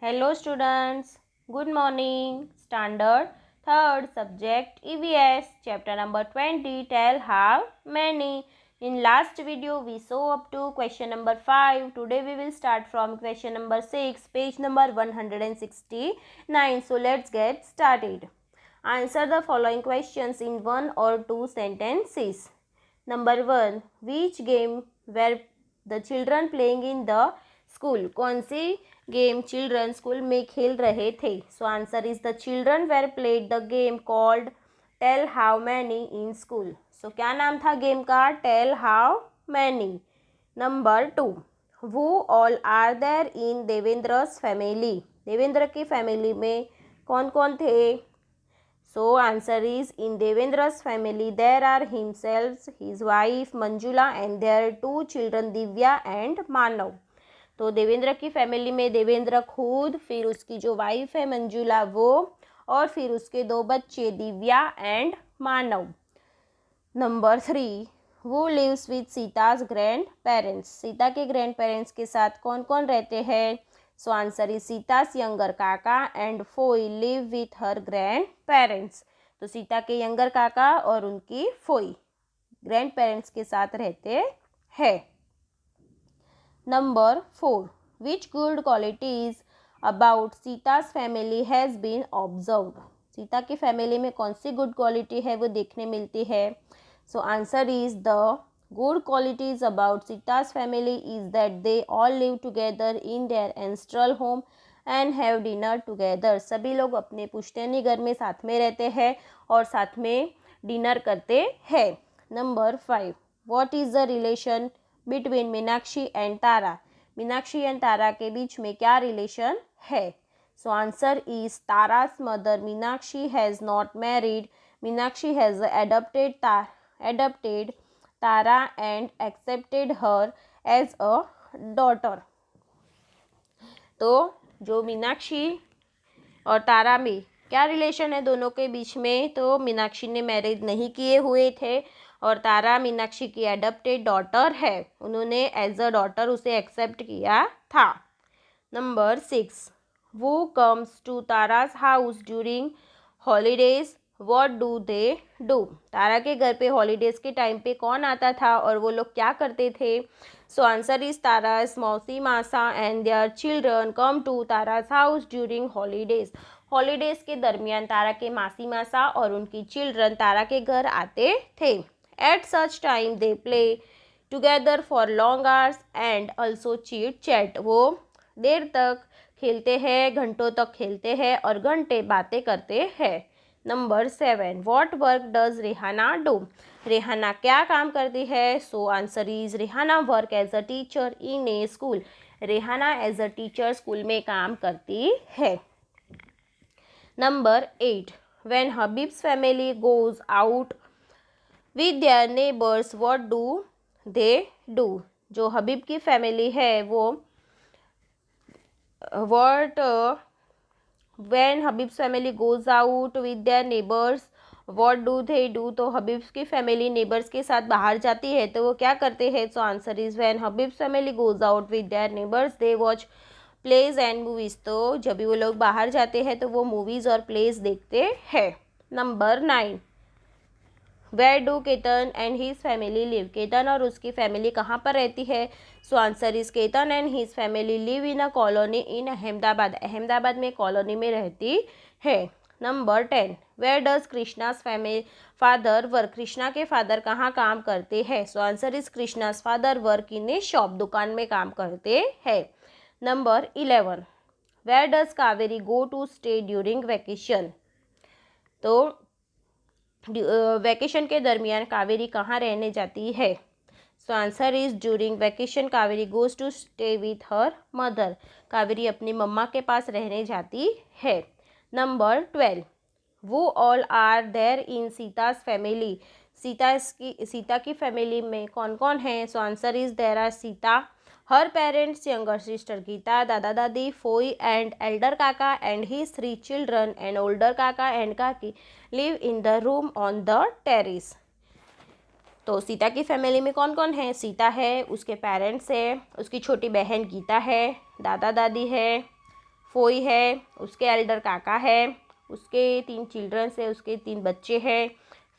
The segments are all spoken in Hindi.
Hello students, good morning. Standard 3rd subject EVS chapter number 20 tell how many. In last video we saw up to question number 5. Today we will start from question number 6 page number 169. So let's get started. Answer the following questions in one or two sentences. Number 1. Which game were the children playing in the school? कौन सी गेम चिल्ड्रन स्कूल में खेल रहे थे? So answer is the children were played the game called tell how many in school. So क्या नाम था गेम का? Tell how many. नंबर 2. वो all are there in Devendra's family? Devendra की फैमिली में कौन कौन थे? So answer is in Devendra's family there are himself, his wife Manjula and their two children Divya and Manav. तो देवेंद्र की फैमिली में देवेंद्र खुद, फिर उसकी जो वाइफ है मंजुला वो, और फिर उसके दो बच्चे Divya and Manav. Number 3. Who lives with Sita's grandparents? Sita के ग्रैंड पेरेंट्स के साथ कौन कौन रहते हैं? So answer is Sita's younger kaka and foi live with her grandparents. तो सीता के यंगर काका और उनकी फोई ग्रैंड पेरेंट्स के साथ रहते हैं. Number 4. Which good qualities about Sita's family has been observed? Sita की फैमिली में कौन सी गुड क्वालिटी है वो देखने मिलती है? So answer is the good qualities about Sita's family is that they all live together in their ancestral home and have dinner together. सभी लोग अपने पुश्तैनी घर में साथ में रहते हैं और साथ में डिनर करते हैं. Number 5. What is the relation between Meenakshi and Tara? Meenakshi and Tara के बीच में क्या रिलेशन है? So answer is Tara's mother Meenakshi has not married. Meenakshi has adopted Tara and accepted her as a daughter. तो जो मीनाक्षी और तारा में क्या रिलेशन है दोनों के बीच में? तो मीनाक्षी ने मैरिज नहीं किए हुए थे और तारा मीनाक्षी की एडॉप्टेड डॉटर है. उन्होंने एज अ डॉटर उसे एक्सेप्ट किया था. Number 6. Who comes to Tara's house during holidays. What do they do? Tara के घर पे हॉलीडेज के टाइम पे कौन आता था और वो लोग क्या करते थे? So answer is Tara's mausi masa and their children come to Tara's house during holidays. Holidays के दरमियान तारा के मासी मासा और उनकी चिल्ड्रन तारा के घर आते थे. At such time they play together for long hours and also cheat chat. वो देर तक खेलते हैं, घंटों तक खेलते हैं और घंटे बातें करते हैं. Number 7. What work does Rehana do? Rehana क्या काम करती है? So answer is Rehana work as a teacher in a school. Rehana as a teacher school में काम करती है. Number 8. When Habib's family goes out with their neighbours what do they do? जो हबीब की फैमिली है वो when Habib's family goes out with their neighbors what do they do? तो हबीब्स की फैमिली नेबर्स के साथ बाहर जाती है तो वो क्या करते हैं? So answer is when Habib's family goes out with their neighbours they watch plays and movies. तो जब भी वो लोग बाहर जाते हैं तो वो मूवीज़ और प्लेज देखते हैं. Number 9. Where do Ketan and his family live? Ketan और उसकी फैमिली कहाँ पर रहती है? So answer is Ketan and his family live in a colony in Ahmedabad. Ahmedabad में कॉलोनी में रहती है. Number 10. Where does Krishna's family father work? Krishna के फादर कहाँ काम करते हैं? So answer is Krishna's father work in a shop. दुकान में काम करते हैं. Number 11. Where does Kaveri go to stay during vacation? तो वैकेशन के दरमियान कावेरी कहाँ रहने जाती है? So answer is during vacation Kaveri goes to stay with her mother. Kaveri अपनी मम्मा के पास रहने जाती है. Number 12. Who all are there in Sita's family? Sita की फैमिली में कौन कौन है? So answer is there are Sita, her parents, younger sister Geeta, dada dadi, foi and elder kaka and his 3 children and older kaka and kaki live in the room on the terrace. तो सीता की फैमिली में कौन कौन है? सीता है, उसके पेरेंट्स है, उसकी छोटी बहन गीता है, दादा दादी है, फोई है, उसके एल्डर काका है, उसके 3 चिल्ड्रंस है, उसके 3 बच्चे हैं,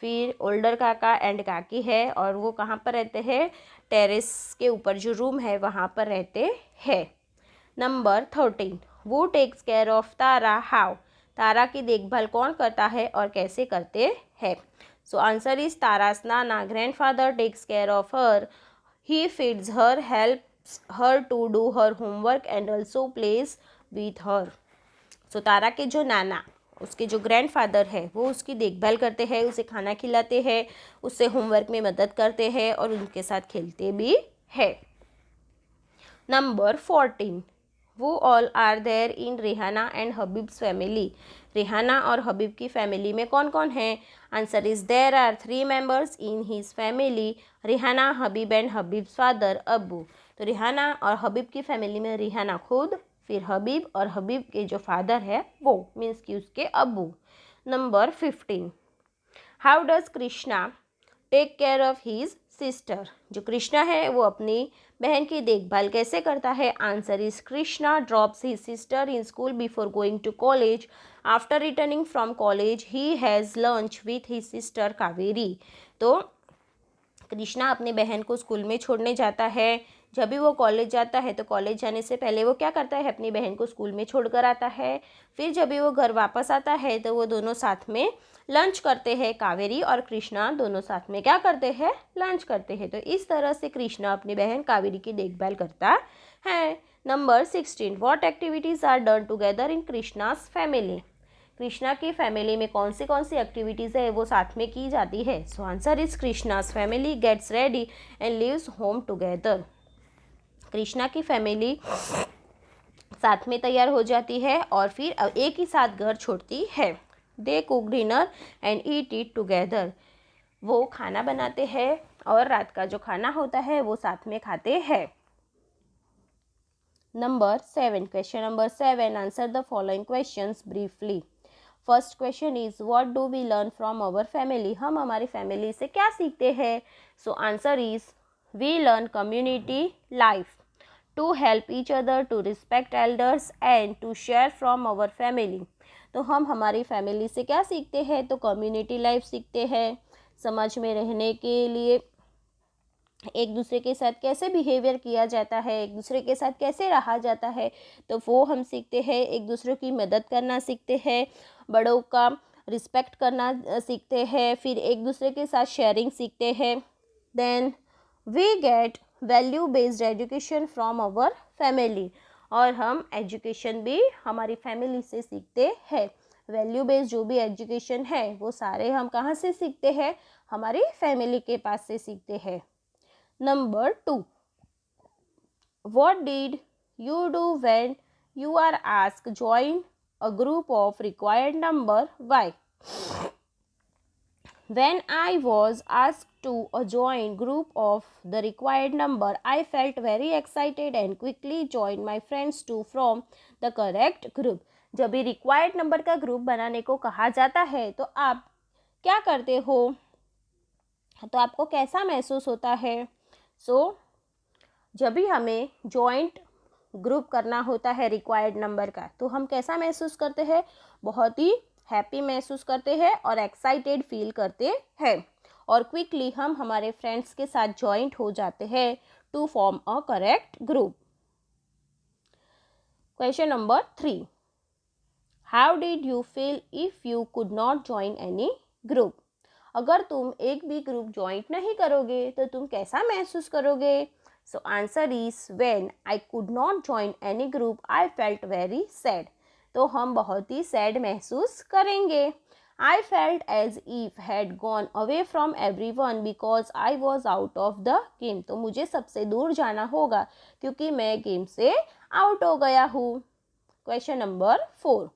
फिर ओल्डर काका एंड काकी है, और वो कहाँ पर रहते हैं, टेरेस के ऊपर जो रूम है वहाँ पर रहते हैं। Number 13, who takes care of Tara how, Tara की देखभाल कौन करता है और कैसे करते हैं। So answer is Tara's nana grandfather takes care of her, he feeds her, helps her to do her homework and also plays with her. So Tara के जो नाना, उसके जो ग्रैंडफादर है, वो उसकी देखभाल करते हैं, उसे खाना खिलाते हैं, उससे होमवर्क में मदद करते हैं और उनके साथ खेलते भी है। Number 14, who all are there in Rihana and Habib's family, Rihana और हबीब की फैमिली में कौन कौन है। Answer is there are 3 members in his family, Rihana, Habib and Habib's father Abu. तो रिहाना और हबीब की फैमिली में रिहाना खुद, फिर हबीब और हबीब के जो फादर है वो, मीन्स कि उसके अबू। Number 15, how does Krishna take care of his sister, जो कृष्णा है वो अपनी बहन की देखभाल कैसे करता है। Answer is Krishna drops his sister in school before going to college, after returning from college he has lunch with his sister Kaveri. तो कृष्णा अपनी बहन को स्कूल में छोड़ने जाता है, जब भी वो कॉलेज जाता है तो कॉलेज जाने से पहले वो क्या करता है, अपनी बहन को स्कूल में छोड़कर आता है, फिर जब भी वो घर वापस आता है तो वो दोनों साथ में लंच करते हैं, कावेरी और कृष्णा दोनों साथ में क्या करते हैं, लंच करते हैं। तो इस तरह से कृष्णा अपनी बहन कावेरी की देखभाल करता है। Number 16, what activities are done together in Krishna's family, Krishna की फैमिली में कौन सी एक्टिविटीज़ है वो साथ में की जाती है। So answer is Krishna's family gets ready and leaves home together, Krishna की फैमिली साथ में तैयार हो जाती है और फिर एक ही साथ घर छोड़ती है। They cook dinner and eat it together, वो खाना बनाते हैं और रात का जो खाना होता है वो साथ में खाते हैं। Number 7, question number 7, answer the following questions briefly. First question is what do we learn from our family, हम हमारी फैमिली से क्या सीखते हैं। So answer is we learn community life, to help each other, to respect elders and to share from our family. तो हम हमारी फैमिली से क्या सीखते हैं, तो कम्युनिटी लाइफ सीखते हैं, समाज में रहने के लिए एक दूसरे के साथ कैसे बिहेवियर किया जाता है, एक दूसरे के साथ कैसे रहा जाता है, तो वो हम सीखते हैं। एक दूसरे की मदद करना सीखते हैं, बड़ों का रिस्पेक्ट करना सीखते हैं, फिर एक दूसरे के साथ शेयरिंग सीखते हैं। Then we get value based education from our family, और हम एजुकेशन भी हमारी फैमिली से सीखते हैं। वैल्यू बेस्ड जो भी एजुकेशन है वो सारे हम कहाँ से सीखते हैं, हमारी फैमिली के पास से सीखते हैं। Number 2, what did you do when you are asked join a group of required number? Why? When I was asked to join group of the required number, I felt very excited and quickly joined my friends too from the correct group. जब भी required number का ग्रुप बनाने को कहा जाता है तो आप क्या करते हो, तो आपको कैसा महसूस होता है। जब भी हमें जॉइंट ग्रुप करना होता है रिक्वायर्ड नंबर का, तो हम कैसा महसूस करते हैं, बहुत ही हैप्पी महसूस करते हैं और एक्साइटेड फील करते हैं, और क्विकली हम हमारे फ्रेंड्स के साथ जॉइंट हो जाते हैं to form a correct group. Question number 3, how did you feel if you could not join any group, अगर तुम एक भी ग्रुप ज्वाइंट नहीं करोगे तो तुम कैसा महसूस करोगे। So answer is when I could not join any group I felt very sad, तो हम बहुत ही सैड महसूस करेंगे। I felt as if had gone away from everyone because I was out of the game, तो मुझे सबसे दूर जाना होगा क्योंकि मैं गेम से आउट हो गया हूँ। Question number 4,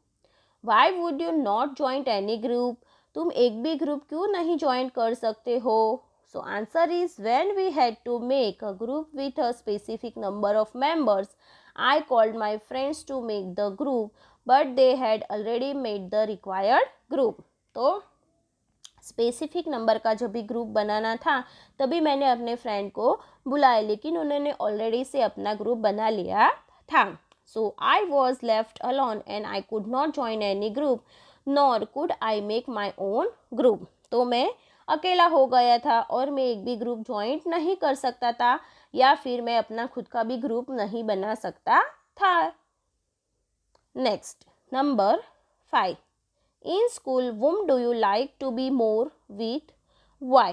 why would you not join any group, तुम एक भी ग्रुप क्यों नहीं ज्वाइन कर सकते हो। So answer is when we had to make a group with a specific number of members, I called my friends to make the group but they had already made the required group. तो स्पेसिफिक नंबर का जब भी ग्रुप बनाना था तभी मैंने अपने फ्रेंड को बुलाया, लेकिन उन्होंने ऑलरेडी से अपना ग्रुप बना लिया था। So I was left alone and I could not join any group, nor could I make my own group. तो मैं अकेला हो गया था और मैं एक भी ग्रुप ज्वाइन नहीं कर सकता था या फिर मैं अपना खुद का भी ग्रुप नहीं बना सकता था. Next number 5. In school, whom do you like to be more with? Why?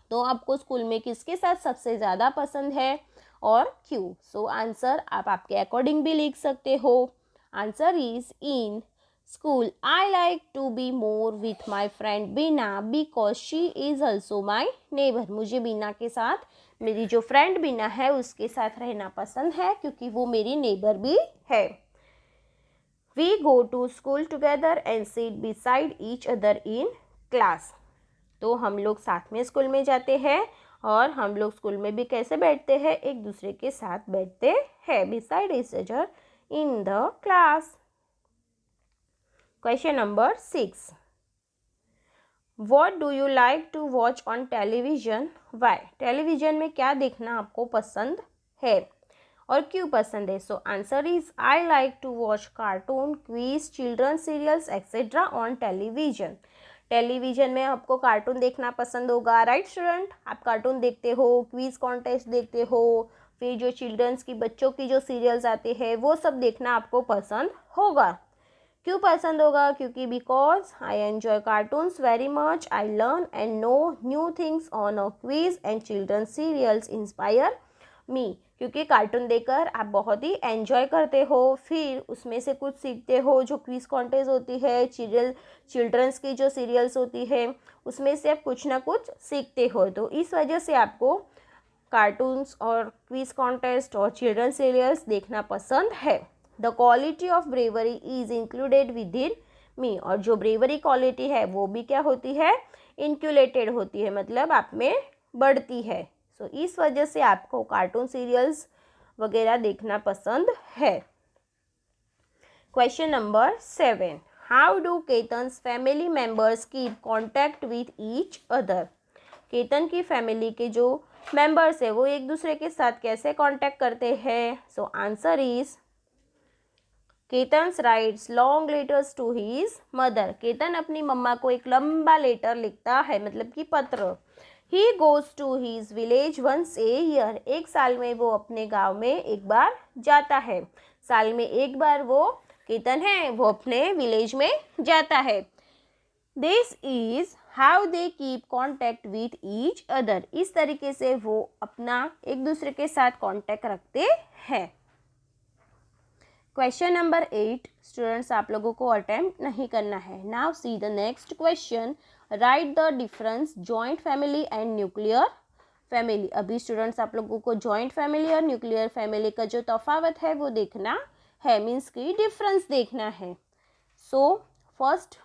तो आपको स्कूल में किसके साथ सबसे ज़्यादा पसंद है और क्यों? सो आंसर आप आपके अकॉर्डिंग भी लिख सकते हो. Answer is in school I like to be more with my friend Bina because she is also my neighbour. मुझे बीना के साथ मेरी जो फ्रेंड बीना है उसके साथ रहना पसंद है क्योंकि वो मेरी नेबर भी है. We go to school together and sit beside each other in class. तो हम लोग साथ में स्कूल में जाते हैं और हम लोग स्कूल में भी कैसे बैठते हैं, एक दूसरे के साथ बैठते हैं. beside each other in the class. Question number 6. What do you like to watch on television? Why? Television में क्या देखना आपको पसंद है और क्यों पसंद है? So answer is I like to watch cartoon, quiz, children serials etcetera on television. Television में आपको कार्टून देखना पसंद होगा, राइट स्टूडेंट? आप कार्टून देखते हो, क्विज कॉन्टेस्ट देखते हो, फिर जो चिल्ड्रंस की बच्चों की जो सीरियल्स आते हैं वो सब देखना आपको पसंद होगा. क्यों पसंद होगा? क्योंकि because I enjoy cartoons very much, I learn and know new things on a quiz and children serials inspire me. क्योंकि कार्टून देखकर आप बहुत ही एंजॉय करते हो, फिर उसमें से कुछ सीखते हो. जो क्विज कॉन्टेस्ट होती है, चिल्ड्रंस की जो सीरियल्स होती है उसमें से आप कुछ ना कुछ सीखते हो. तो इस वजह से आपको कार्टून्स और क्विज कॉन्टेस्ट और चिल्ड्रन सीरियल्स देखना पसंद है. The quality of bravery is included within me. और जो ब्रेवरी क्वालिटी है वो भी क्या होती है? इंक्यूलेटेड होती है, मतलब आप में बढ़ती है. सो इस वजह से आपको कार्टून सीरियल्स वगैरह देखना पसंद है. Question number 7. How do Ketan's family members keep contact with each other? Ketan की फैमिली के जो मेम्बर्स है वो एक दूसरे के साथ कैसे कॉन्टैक्ट करते हैं? So answer is Ketan's writes long letters to his mother. Ketan अपनी मम्मा को एक लंबा लेटर लिखता है, मतलब कि पत्र. He goes to his village once a year. एक साल में वो अपने गांव में एक बार जाता है. साल में एक बार वो केतन है वो अपने विलेज में जाता है. This is how they keep contact with each other. इस तरीके से वो अपना एक दूसरे के साथ कांटेक्ट रखते हैं. Question number 8. स्टूडेंट्स आप लोगों को अटेम्प्ट नहीं करना है. Now see the next question. Right the difference joint family and nuclear family. अभी स्टूडेंट्स आप लोगों को जॉइंट फैमिली और न्यूक्लियर फैमिली का जो तफावत है वो देखना है, मीन्स की डिफरेंस देखना है. So first,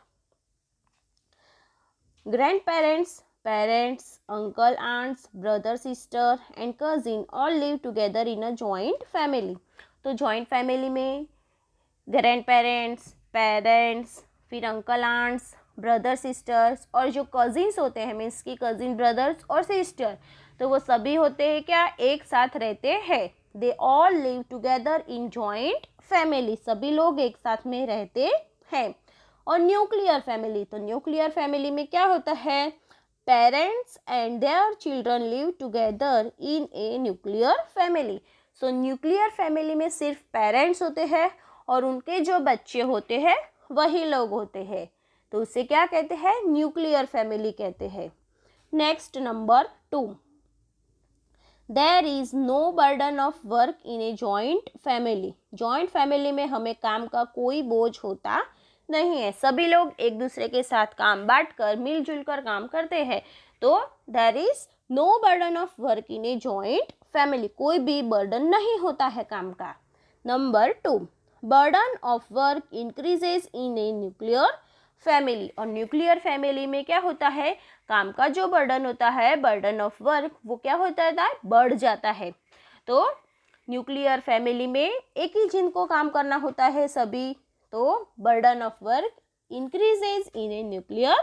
grand parents, parents, uncle, aunts, brother, sister and cousin all live together in a joint family. तो जॉइंट फैमिली में ग्रैंड पेरेंट्स, पेरेंट्स, फिर अंकल, आंट्स, ब्रदर, सिस्टर्स और जो कजिन्स होते हैं, मीन्स की कजिन ब्रदर्स और सिस्टर, तो वो सभी होते हैं क्या? एक साथ रहते हैं. They all live together in joint family. सभी लोग एक साथ में रहते हैं. और न्यूक्लियर फैमिली, तो न्यूक्लियर फैमिली में क्या होता है? Parents and their children live together in a nuclear family. So nuclear family में सिर्फ पेरेंट्स होते हैं और उनके जो बच्चे होते हैं वही लोग होते हैं. तो उसे क्या कहते हैं? न्यूक्लियर फैमिली कहते हैं. Next number 2. There is no burden of work in a joint family. Joint family में हमें काम का कोई बोझ होता नहीं है. सभी लोग एक दूसरे के साथ काम बांट कर मिलजुल कर काम करते हैं. तो there is no burden of work in a joint family. कोई भी बर्डन नहीं होता है काम का. Number 2. Burden of work increases in a nuclear family. और न्यूक्लियर फैमिली में क्या होता है? काम का जो बर्डन होता है, बर्डन ऑफ वर्क, वो क्या होता है? बढ़ जाता है. तो न्यूक्लियर फैमिली में एक ही जिनको काम करना होता है सभी, तो burden of work increases in a nuclear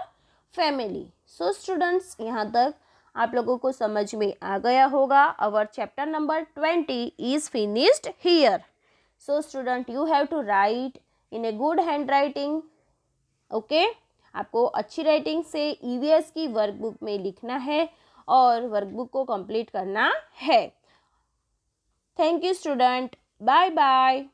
family. So students यहाँ तक आप लोगों को समझ में आ गया होगा. Our chapter number 20 is finished here. So student, you have to write in a good handwriting. Okay आपको अच्छी राइटिंग से EVS की वर्कबुक में लिखना है और वर्कबुक को कंप्लीट करना है. Thank you student. Bye bye.